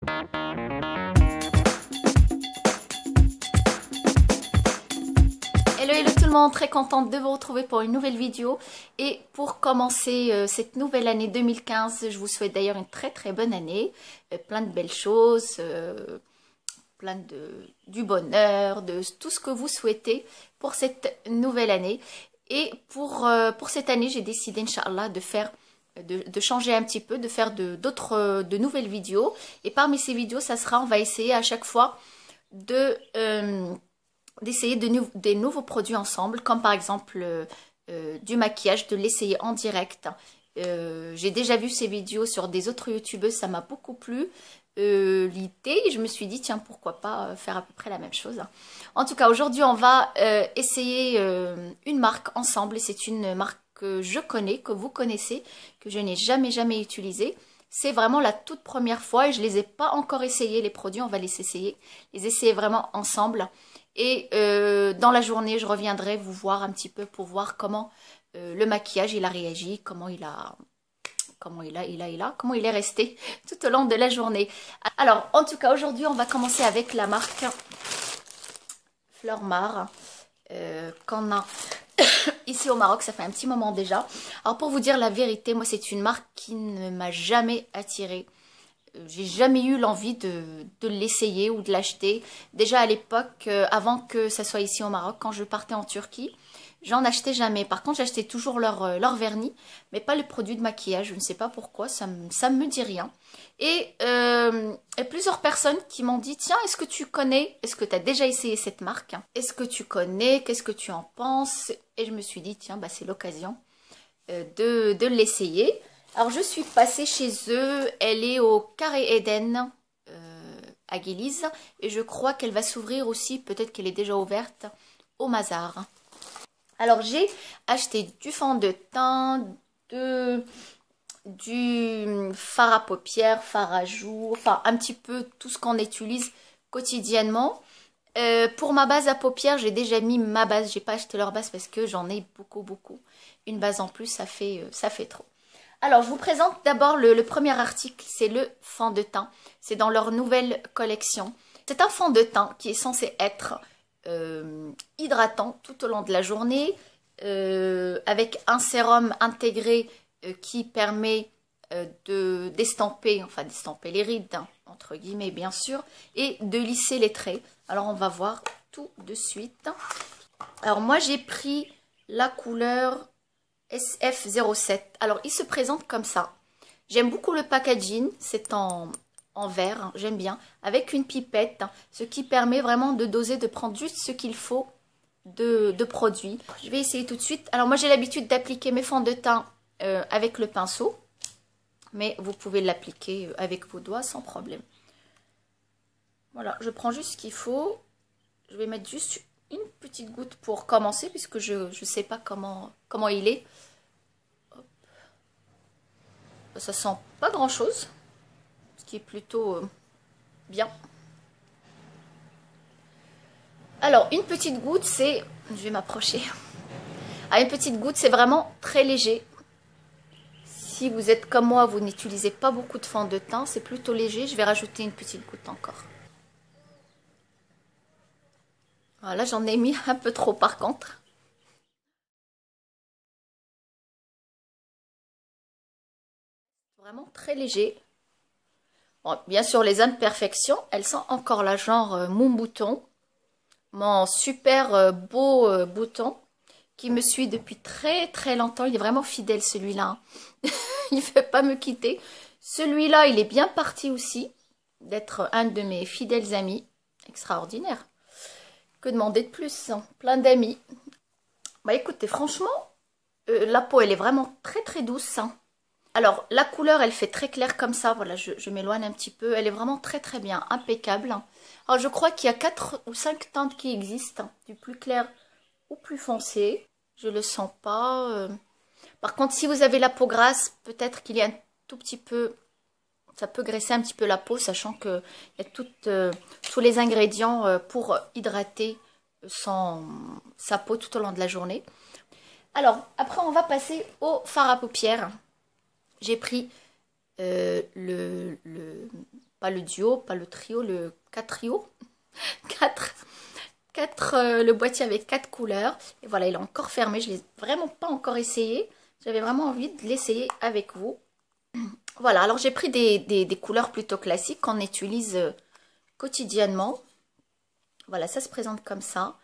Hello hello tout le monde, très contente de vous retrouver pour une nouvelle vidéo. Et pour commencer cette nouvelle année 2015, je vous souhaite d'ailleurs une très bonne année. Plein de belles choses, du bonheur, de tout ce que vous souhaitez pour cette nouvelle année. Et pour cette année, j'ai décidé, Inch'Allah, de changer un petit peu, de faire de nouvelles vidéos. Et parmi ces vidéos, on va essayer à chaque fois d'essayer des nouveaux produits ensemble, comme par exemple du maquillage, de l'essayer en direct. J'ai déjà vu ces vidéos sur des autres youtubeuses, ça m'a beaucoup plu l'idée, et je me suis dit tiens, pourquoi pas faire à peu près la même chose. En tout cas, aujourd'hui on va essayer une marque ensemble, et c'est une marque que je connais, que vous connaissez, que je n'ai jamais utilisée. C'est vraiment la toute première fois et je les ai pas encore essayés, les produits. On va les essayer vraiment ensemble. Et dans la journée, je reviendrai vous voir un petit peu pour voir comment le maquillage il a réagi, comment il est resté tout au long de la journée. Alors, en tout cas, aujourd'hui, on va commencer avec la marque Fleur Mar qu'on a ici au Maroc, ça fait un petit moment déjà. Alors pour vous dire la vérité, moi c'est une marque qui ne m'a jamais attirée. J'ai jamais eu l'envie de l'essayer ou de l'acheter. Déjà à l'époque, avant que ça soit ici au Maroc, quand je partais en Turquie, j'en achetais jamais. Par contre, j'achetais toujours leur vernis, mais pas les produits de maquillage. Je ne sais pas pourquoi, ça me dit rien. Et plusieurs personnes qui m'ont dit, tiens, est-ce que tu connais, est-ce que tu as déjà essayé cette marque? Est-ce que tu connais? Qu'est-ce que tu en penses? Et je me suis dit, tiens, bah, c'est l'occasion de l'essayer. Alors, je suis passée chez eux. Elle est au Carré Eden à Guélise. Et je crois qu'elle va s'ouvrir aussi. Peut-être qu'elle est déjà ouverte au Mazar. Alors, j'ai acheté du fond de teint, du fard à paupières, fard à joues. Enfin, un petit peu tout ce qu'on utilise quotidiennement. Pour ma base à paupières, j'ai déjà mis ma base. J'ai pas acheté leur base parce que j'en ai beaucoup. Une base en plus, ça fait trop. Alors, je vous présente d'abord le premier article, c'est le fond de teint. C'est dans leur nouvelle collection. C'est un fond de teint qui est censé être hydratant tout au long de la journée, avec un sérum intégré qui permet d'estamper les rides, hein, entre guillemets bien sûr, et de lisser les traits. Alors, on va voir tout de suite. Alors, moi, j'ai pris la couleur SF07. Alors, il se présente comme ça. J'aime beaucoup le packaging. C'est en verre, hein, j'aime bien. Avec une pipette, hein, ce qui permet vraiment de doser, de prendre juste ce qu'il faut de produits. Je vais essayer tout de suite. Alors, moi, j'ai l'habitude d'appliquer mes fonds de teint avec le pinceau. Mais vous pouvez l'appliquer avec vos doigts sans problème. Voilà, je prends juste ce qu'il faut. Je vais mettre juste une petite goutte pour commencer, puisque je ne sais pas comment il est. Hop. Ça sent pas grand chose, ce qui est plutôt bien. Alors, une petite goutte, c'est... Je vais m'approcher. Ah, une petite goutte, c'est vraiment très léger. Si vous êtes comme moi, vous n'utilisez pas beaucoup de fond de teint, c'est plutôt léger. Je vais rajouter une petite goutte encore. Voilà, j'en ai mis un peu trop par contre. Vraiment très léger. Bon, bien sûr, les imperfections, elles sont encore là, genre mon bouton. Mon super beau bouton qui me suit depuis très longtemps. Il est vraiment fidèle celui-là. Il ne veut pas me quitter. Celui-là, il est bien parti aussi d'être un de mes fidèles amis. Extraordinaire. Que demander de plus, hein? Plein d'amis. Bah écoutez, franchement, la peau, elle est vraiment très douce. Hein. Alors, la couleur, elle fait très clair comme ça. Voilà, je m'éloigne un petit peu. Elle est vraiment très bien, impeccable. Alors, je crois qu'il y a 4 ou 5 teintes qui existent. Du plus clair au plus foncé. Je le sens pas. Par contre, si vous avez la peau grasse, peut-être qu'il y a un tout petit peu... Ça peut graisser un petit peu la peau, sachant qu'il y a tous les ingrédients pour hydrater sa peau tout au long de la journée. Alors, après, on va passer au fard à paupières. J'ai pris le pas le duo, pas le trio, le quatrio. 4, 4 le boîtier avec 4 couleurs. Et voilà, il est encore fermé. Je ne l'ai vraiment pas encore essayé. J'avais vraiment envie de l'essayer avec vous. Voilà, alors j'ai pris des couleurs plutôt classiques qu'on utilise quotidiennement. Voilà, ça se présente comme ça.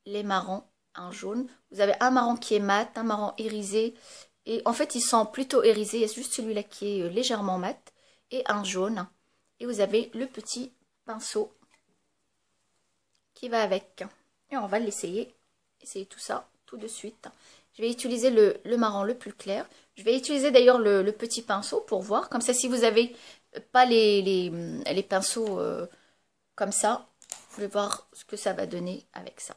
Les marrons, un jaune. Vous avez un marron qui est mat, un marron irisé. Et en fait, ils sont plutôt irisés. Il y a juste celui-là qui est légèrement mat. Et un jaune. Et vous avez le petit pinceau qui va avec. Et on va l'essayer. Essayer tout ça tout de suite. Je vais utiliser le marron le plus clair. Je vais utiliser d'ailleurs le petit pinceau pour voir. Comme ça, si vous n'avez pas les pinceaux comme ça, vous pouvez voir ce que ça va donner avec ça.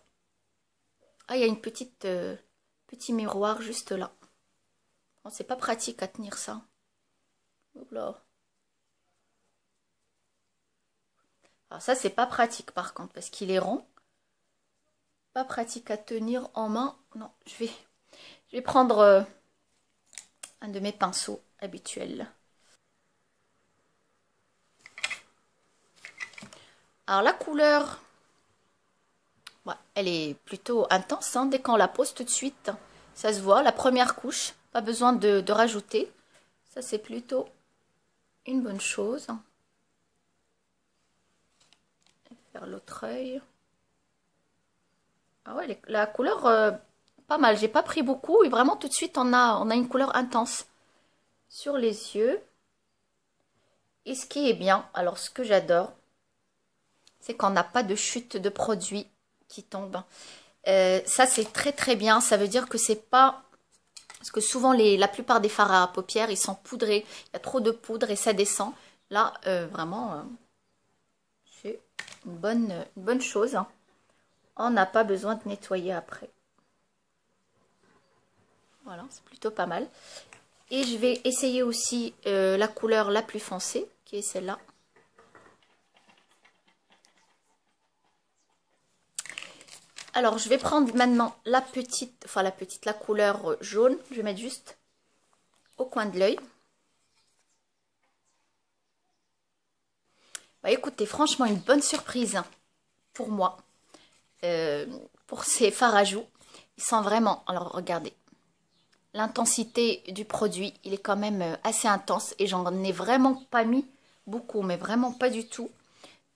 Ah, il y a une petite petit miroir juste là. Bon, c'est pas pratique à tenir ça. Oula. Alors ça, c'est pas pratique par contre, parce qu'il est rond. Pas pratique à tenir en main. Non, je vais prendre un de mes pinceaux habituels. Alors la couleur, ouais, elle est plutôt intense. Hein, dès qu'on la pose tout de suite, ça se voit. La première couche, pas besoin de rajouter. Ça, c'est plutôt une bonne chose. Faire l'autre œil. Ah ouais, la couleur, pas mal. J'ai pas pris beaucoup et vraiment tout de suite, on a une couleur intense sur les yeux. Et ce qui est bien, alors ce que j'adore, c'est qu'on n'a pas de chute de produit qui tombe. Ça, c'est très très bien. Ça veut dire que c'est pas... Parce que souvent, la plupart des fards à paupières, ils sont poudrés. Il y a trop de poudre et ça descend. Là, vraiment, c'est une bonne chose. Hein. On n'a pas besoin de nettoyer après. Voilà, c'est plutôt pas mal. Et je vais essayer aussi la couleur la plus foncée, qui est celle-là. Alors, je vais prendre maintenant la couleur jaune. Je vais mettre juste au coin de l'œil. Bah, écoutez, franchement, une bonne surprise pour moi. Pour ces fards à joues. Ils sont vraiment... Alors, regardez. L'intensité du produit, il est quand même assez intense. Et j'en ai vraiment pas mis beaucoup, mais vraiment pas du tout.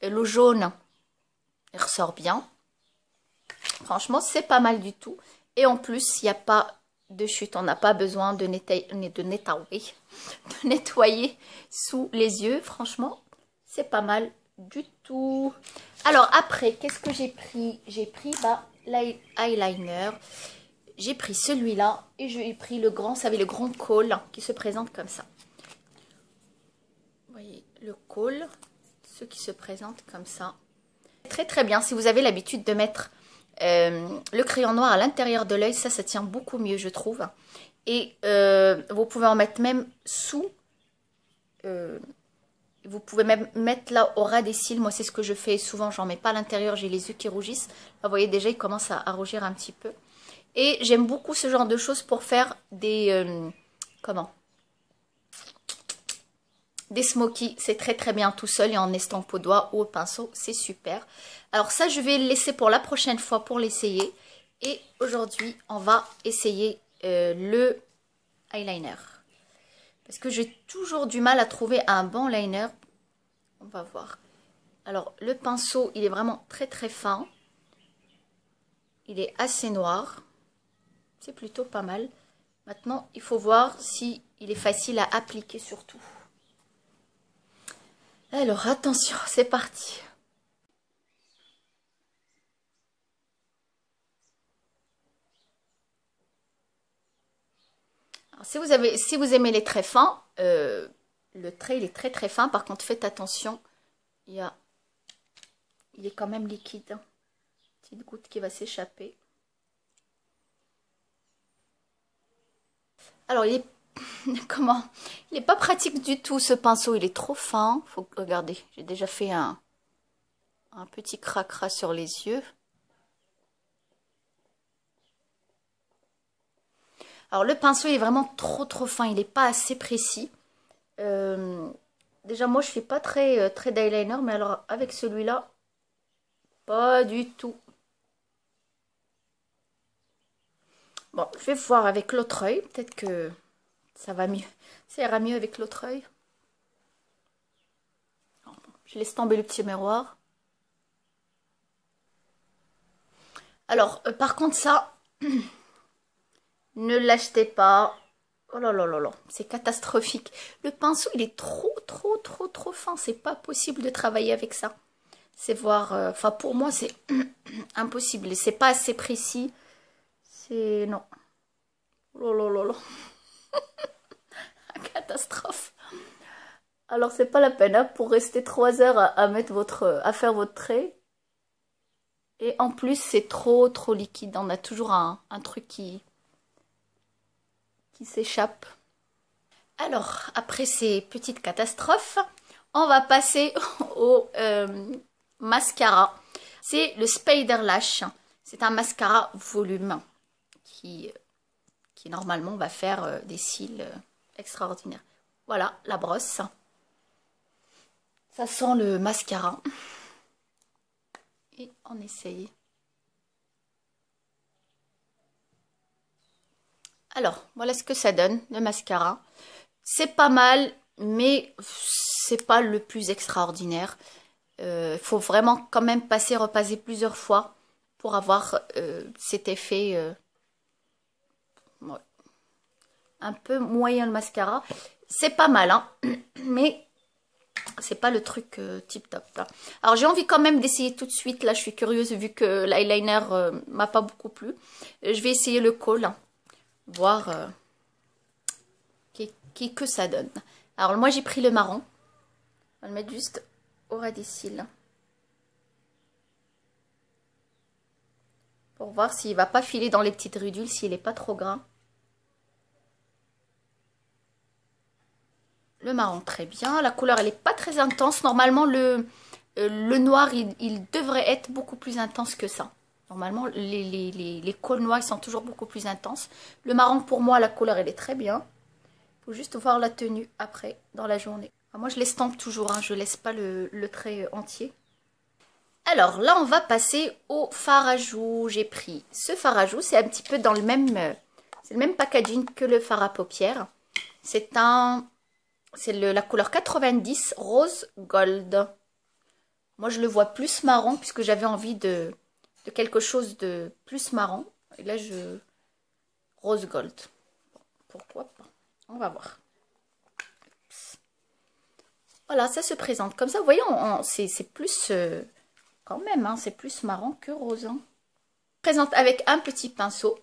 Le jaune, il ressort bien. Franchement, c'est pas mal du tout. Et en plus, il n'y a pas de chute. On n'a pas besoin de nettoyer sous les yeux. Franchement, c'est pas mal du tout. Alors après, qu'est-ce que j'ai pris? J'ai pris l'eyeliner. J'ai pris celui-là et j'ai pris le grand, vous savez, le grand col qui se présente comme ça. Vous voyez, le col, ce qui se présente comme ça. Très très bien. Si vous avez l'habitude de mettre le crayon noir à l'intérieur de l'œil, ça tient beaucoup mieux, je trouve. Et vous pouvez en mettre même sous. Vous pouvez même mettre là au ras des cils. Moi, c'est ce que je fais souvent. J'en mets pas à l'intérieur. J'ai les yeux qui rougissent. Là, vous voyez déjà, il commence à rougir un petit peu. Et j'aime beaucoup ce genre de choses pour faire des... Des smokies. C'est très très bien tout seul et en estompe au doigt ou au pinceau. C'est super. Alors ça, je vais le laisser pour la prochaine fois pour l'essayer. Et aujourd'hui, on va essayer le eyeliner. Parce que j'ai toujours du mal à trouver un bon liner. On va voir. Alors, le pinceau, il est vraiment très très fin. Il est assez noir. C'est plutôt pas mal. Maintenant, il faut voir si il est facile à appliquer surtout. Alors, attention, c'est parti. Alors, si vous aimez les traits fins, le trait, il est très très fin. Par contre, faites attention. Il est quand même liquide. Hein. Petite goutte qui va s'échapper. Alors, il est... Comment? Il n'est pas pratique du tout, ce pinceau. Il est trop fin. Faut regarder. J'ai déjà fait un petit cracra sur les yeux. Alors, le pinceau, il est vraiment trop fin. Il n'est pas assez précis. Déjà, moi, je suis pas très, très d'eyeliner, mais alors avec celui-là, pas du tout. Bon, je vais voir avec l'autre œil. Peut-être que ça va mieux. Ça ira mieux avec l'autre œil. Je laisse tomber le petit miroir. Alors, par contre, ça, ne l'achetez pas. Oh là là là là, c'est catastrophique. Le pinceau, il est trop fin. C'est pas possible de travailler avec ça. C'est voir... Enfin, pour moi, c'est impossible. C'est pas assez précis. C'est... Non. Oh là là là là. Catastrophe. Alors, c'est pas la peine, hein, pour rester 3 heures à mettre à faire votre trait. Et en plus, c'est trop liquide. On a toujours un truc qui s'échappe. Alors, après ces petites catastrophes, on va passer au mascara. C'est le Spider Lash. C'est un mascara volume qui normalement va faire des cils extraordinaires. Voilà, la brosse. Ça sent le mascara. Et on essaye. Alors, voilà ce que ça donne, le mascara. C'est pas mal, mais c'est pas le plus extraordinaire. Faut vraiment quand même repasser plusieurs fois pour avoir cet effet ouais, un peu moyen le mascara. C'est pas mal, hein, mais c'est pas le truc tip top. Là. Alors j'ai envie quand même d'essayer tout de suite. Là, je suis curieuse vu que l'eyeliner m'a pas beaucoup plu. Je vais essayer le kohl, hein, voir que ça donne. Alors moi j'ai pris le marron. On va le mettre juste au ras des cils. Pour voir s'il va pas filer dans les petites ridules, s'il n'est pas trop gras. Le marron très bien. La couleur elle n'est pas très intense. Normalement le noir il devrait être beaucoup plus intense que ça. Normalement les kohls noirs ils sont toujours beaucoup plus intenses. Le marron pour moi la couleur elle est très bien. Faut juste voir la tenue après, dans la journée. Alors moi, je l'estampe toujours, hein, je laisse pas le trait entier. Alors là, on va passer au fard à joues. J'ai pris ce fard à joues, c'est un petit peu dans le même, c'est le même packaging que le fard à paupières. C'est la couleur 90 rose gold. Moi, je le vois plus marron puisque j'avais envie de quelque chose de plus marron. Et là, rose gold. Bon, pourquoi pas? On va voir. Voilà, ça se présente comme ça. Vous voyez, c'est plus... quand même, hein, c'est plus marron que rose. Hein. Présente avec un petit pinceau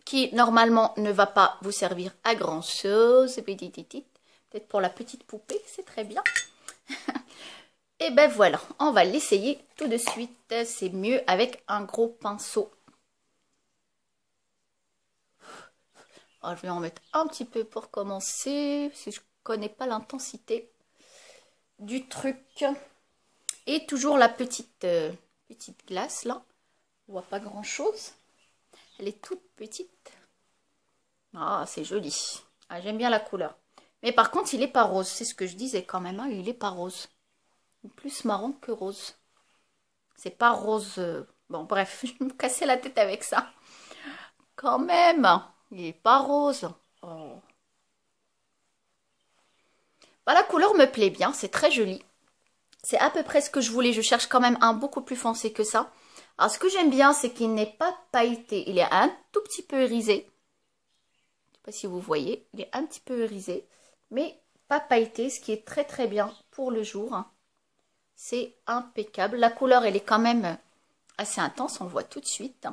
qui, normalement, ne va pas vous servir à grand-chose. Peut-être pour la petite poupée, c'est très bien. Et ben voilà, on va l'essayer tout de suite. C'est mieux avec un gros pinceau. Alors, je vais en mettre un petit peu pour commencer, si je ne connais pas l'intensité du truc. Et toujours la petite glace là. On voit pas grand chose. Elle est toute petite. Ah, c'est joli. Ah, j'aime bien la couleur. Mais par contre, il n'est pas rose. C'est ce que je disais quand même. Hein, il n'est pas rose. Plus marron que rose. C'est pas rose. Bon, bref, je vais me casser la tête avec ça. Quand même. Il n'est pas rose. Oh. Bah, la couleur me plaît bien, c'est très joli. C'est à peu près ce que je voulais. Je cherche quand même un beaucoup plus foncé que ça. Alors ce que j'aime bien, c'est qu'il n'est pas pailleté. Il est un tout petit peu irisé. Je ne sais pas si vous voyez. Il est un petit peu irisé. Mais pas pailleté, ce qui est très très bien pour le jour. C'est impeccable. La couleur, elle est quand même assez intense. On le voit tout de suite.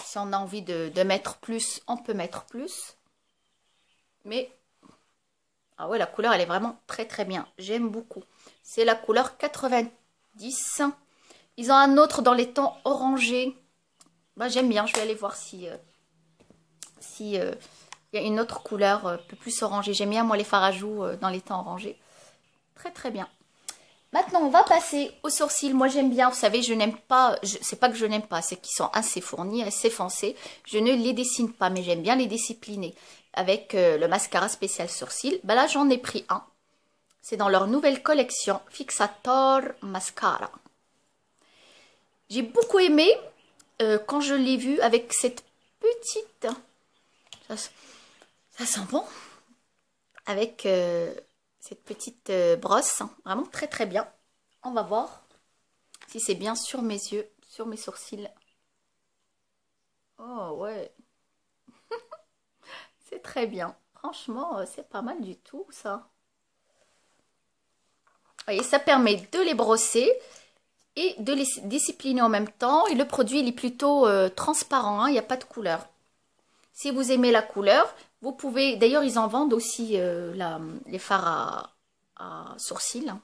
Si on a envie de mettre plus, on peut mettre plus. Mais, ah ouais, la couleur, elle est vraiment très très bien. J'aime beaucoup. C'est la couleur 90. Ils ont un autre dans les tons orangés. Bah, j'aime bien. Je vais aller voir si il y a une autre couleur un peu plus orangée. J'aime bien, moi, les fards à joues dans les tons orangés. Très très bien. Maintenant, on va passer aux sourcils. Moi, j'aime bien, vous savez, je n'aime pas, c'est pas que je n'aime pas, c'est qu'ils sont assez fournis, assez foncés. Je ne les dessine pas, mais j'aime bien les discipliner. Avec le mascara spécial sourcils. Ben là, j'en ai pris un. C'est dans leur nouvelle collection Fixator Mascara. J'ai beaucoup aimé quand je l'ai vu avec cette petite... Ça sent bon. Avec cette petite brosse. Vraiment très très bien. On va voir si c'est bien sur mes yeux, sur mes sourcils. Oh ouais. C'est très bien. Franchement, c'est pas mal du tout ça. Vous voyez, ça permet de les brosser et de les discipliner en même temps. Et le produit, il est plutôt transparent, hein, il n'y a pas de couleur. Si vous aimez la couleur, vous pouvez... D'ailleurs, ils en vendent aussi les fards à sourcils hein,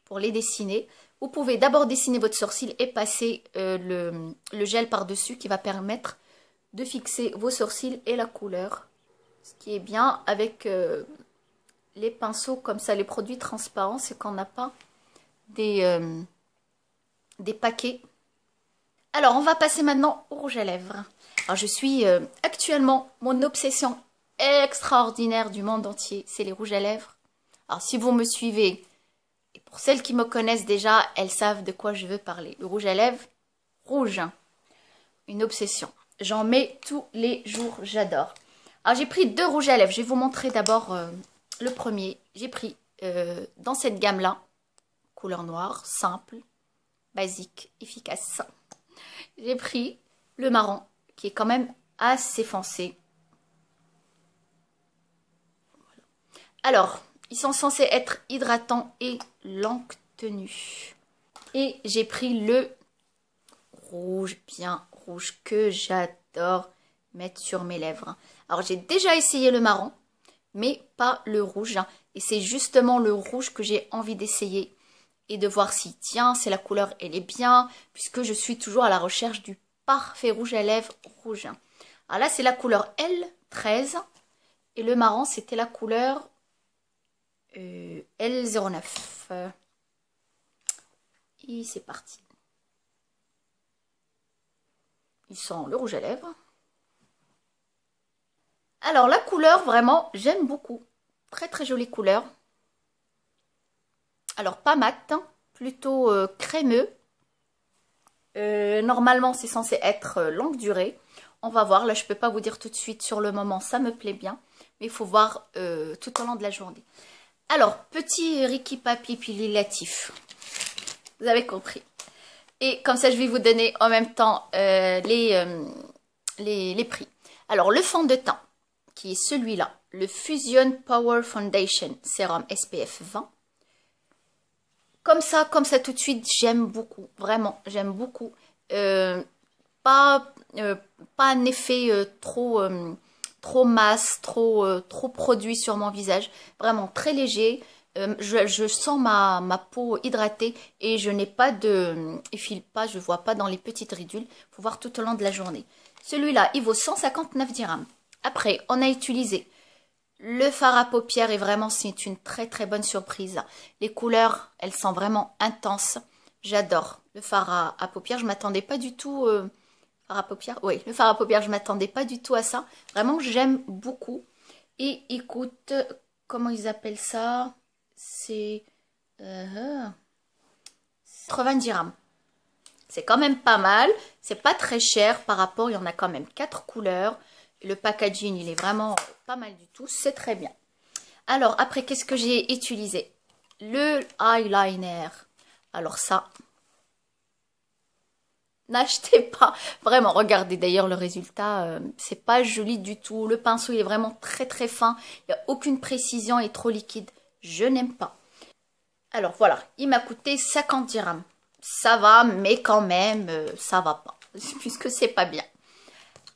pour les dessiner. Vous pouvez d'abord dessiner votre sourcil et passer le gel par-dessus qui va permettre de fixer vos sourcils et la couleur. Ce qui est bien avec les pinceaux comme ça, les produits transparents, c'est qu'on n'a pas des paquets. Alors, on va passer maintenant au rouge à lèvres. Alors, je suis actuellement, mon obsession extraordinaire du monde entier, c'est les rouges à lèvres. Alors, si vous me suivez, et pour celles qui me connaissent déjà, elles savent de quoi je veux parler. Le rouge à lèvres, rouge, une obsession. J'en mets tous les jours, j'adore. Alors, j'ai pris 2 rouges à lèvres. Je vais vous montrer d'abord le premier. J'ai pris dans cette gamme-là, couleur noire, simple, basique, efficace. J'ai pris le marron, qui est quand même assez foncé. Voilà. Alors, ils sont censés être hydratants et longue tenue. Et j'ai pris le rouge, bien rouge, que j'adore mettre sur mes lèvres. Alors, j'ai déjà essayé le marron, mais pas le rouge. Et c'est justement le rouge que j'ai envie d'essayer et de voir si, tiens, c'est la couleur, elle est bien, puisque je suis toujours à la recherche du parfait rouge à lèvres rouge. Alors là, c'est la couleur L13 et le marron, c'était la couleur L09. Et c'est parti. Ils sont le rouge à lèvres. Alors la couleur, vraiment, j'aime beaucoup. Très très jolie couleur. Alors pas mat, plutôt crémeux. Normalement, c'est censé être longue durée. On va voir. Là, je ne peux pas vous dire tout de suite sur le moment. Ça me plaît bien. Mais il faut voir tout au long de la journée. Alors, petit récapitulatif. Vous avez compris. Et comme ça, je vais vous donner en même temps les prix. Alors, le fond de teint, qui est celui-là. Le Fusion Power Foundation Sérum SPF 20. Comme ça tout de suite, j'aime beaucoup. Vraiment, j'aime beaucoup. Pas un effet trop masse, trop produit sur mon visage. Vraiment très léger. Je sens ma peau hydratée et je n'ai pas de... Il file pas, je ne vois pas dans les petites ridules. Il faut voir tout au long de la journée. Celui-là, il vaut 159 dirhams. Après, on a utilisé le fard à paupières et vraiment, c'est une très très bonne surprise. Les couleurs, elles sont vraiment intenses. J'adore le fard à paupières. Je ne m'attendais pas du tout... fard à paupières, oui, le fard à paupières, je ne m'attendais pas du tout à ça. Vraiment, j'aime beaucoup. Et il coûte, comment ils appellent ça? C'est 80 dirhams. C'est quand même pas mal. C'est pas très cher par rapport, il y en a quand même 4 couleurs. Le packaging, il est vraiment pas mal du tout. C'est très bien. Alors, après, qu'est-ce que j'ai utilisé? Le eyeliner. Alors ça... N'achetez pas. Vraiment, regardez d'ailleurs le résultat. C'est pas joli du tout. Le pinceau il est vraiment très très fin. Il n'y a aucune précision et trop liquide. Je n'aime pas. Alors voilà, il m'a coûté 50 dirhams. Ça va, mais quand même, ça va pas. Puisque c'est pas bien.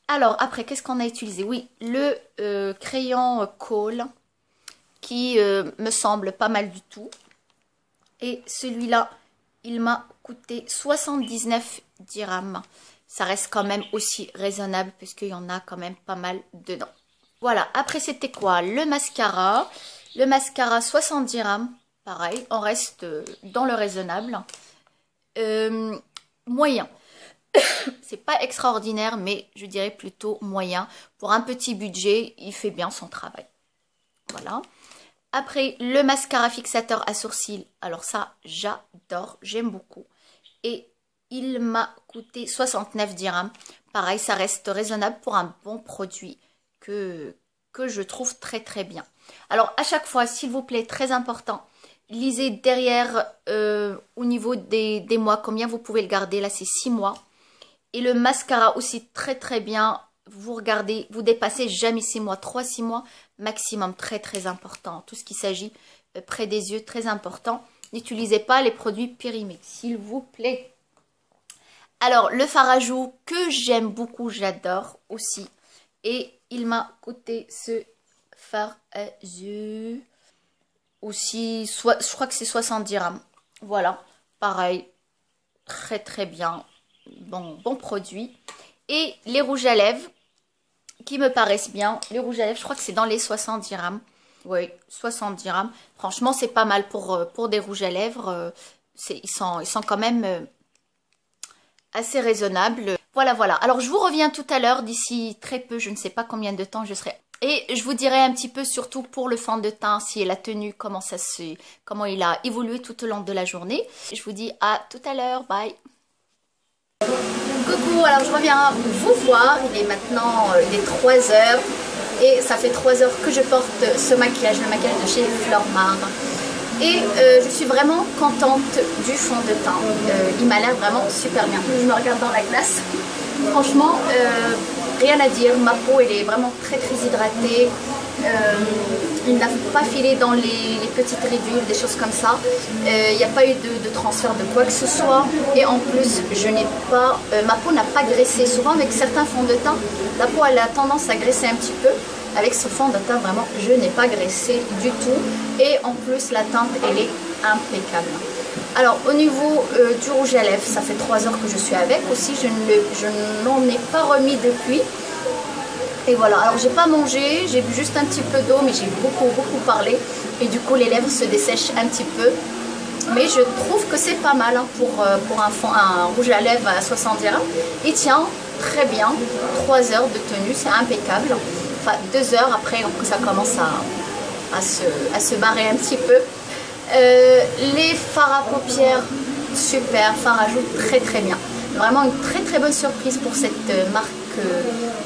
Alors après, qu'est-ce qu'on a utilisé? Oui, le crayon Kohl qui me semble pas mal du tout. Et celui-là, il m'a coûté 79 dirhams. Ça reste quand même aussi raisonnable puisqu'il y en a quand même pas mal dedans. Voilà, après c'était quoi? Le mascara. Le mascara 60 dirhams. Pareil, on reste dans le raisonnable. Moyen. C'est pas extraordinaire, mais je dirais plutôt moyen. Pour un petit budget, il fait bien son travail. Voilà. Après, le mascara fixateur à sourcils. Alors ça, j'adore, j'aime beaucoup. Et il m'a coûté 69 dirhams. Pareil, ça reste raisonnable pour un bon produit que je trouve très très bien. Alors à chaque fois, s'il vous plaît, très important, lisez derrière au niveau des mois, combien vous pouvez le garder. Là, c'est 6 mois. Et le mascara aussi très très bien. Vous regardez, vous dépassez jamais 6 mois, 3-6 mois maximum, très très important. Tout ce qui s'agit près des yeux, très important. N'utilisez pas les produits périmés, s'il vous plaît. Alors, le fard à joues que j'aime beaucoup, j'adore aussi. Et il m'a coûté ce fard à yeux aussi, je crois que c'est 70 dirhams. Voilà, pareil, très très bien, bon produit. Et les rouges à lèvres qui me paraissent bien. Les rouges à lèvres, je crois que c'est dans les 60 dirhams. Oui, 60 dirhams. Franchement, c'est pas mal pour des rouges à lèvres. Ils sont quand même assez raisonnables. Voilà, voilà. Alors, je vous reviens tout à l'heure. D'ici très peu, je ne sais pas combien de temps je serai. Et je vous dirai un petit peu, surtout pour le fond de teint, si elle a tenu, comment il a évolué tout au long de la journée. Je vous dis à tout à l'heure. Bye. Coucou, alors je reviens vous voir. Il est maintenant il est 3 h. Et ça fait 3 heures que je porte ce maquillage, le maquillage de chez Flormar. Et je suis vraiment contente du fond de teint. Il m'a l'air vraiment super bien. Je me regarde dans la glace. Franchement, rien à dire. Ma peau, elle est vraiment très très hydratée. Il n'a pas filé dans les petites ridules, des choses comme ça. Il n'y a pas eu de transfert de quoi que ce soit. Et en plus, ma peau n'a pas graissé. Souvent, avec certains fonds de teint, la peau elle a tendance à graisser un petit peu. Avec ce fond de teint, vraiment, je n'ai pas graissé du tout. Et en plus, la teinte, elle est impeccable. Alors, au niveau du rouge à lèvres, ça fait 3 heures que je suis avec. Aussi, je n'en ai pas remis depuis. Et voilà, alors j'ai pas mangé, j'ai bu juste un petit peu d'eau, mais j'ai beaucoup parlé. Et du coup, les lèvres se dessèchent un petit peu. Mais je trouve que c'est pas mal hein, pour un rouge à lèvres à 60 dirhams. Il tient très bien, 3 heures de tenue, c'est impeccable. Enfin, 2 heures après, donc ça commence à se barrer un petit peu. Les fards à paupières, super, fards à joues très très bien. Vraiment une très très bonne surprise pour cette marque que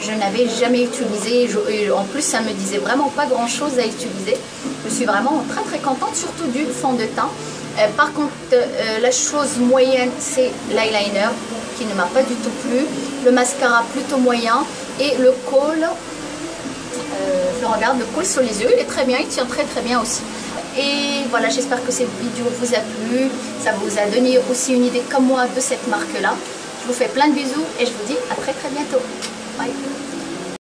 je n'avais jamais utilisée. Et en plus, ça me disait vraiment pas grand chose à utiliser. Je suis vraiment très très contente, surtout du fond de teint. Par contre, la chose moyenne, c'est l'eyeliner qui ne m'a pas du tout plu. Le mascara plutôt moyen. Et le col, je regarde, le col sur les yeux, il est très bien, il tient très très bien aussi. Et voilà, j'espère que cette vidéo vous a plu. Ça vous a donné aussi une idée comme moi de cette marque-là. Je vous fais plein de bisous et je vous dis à très très bientôt. Bye.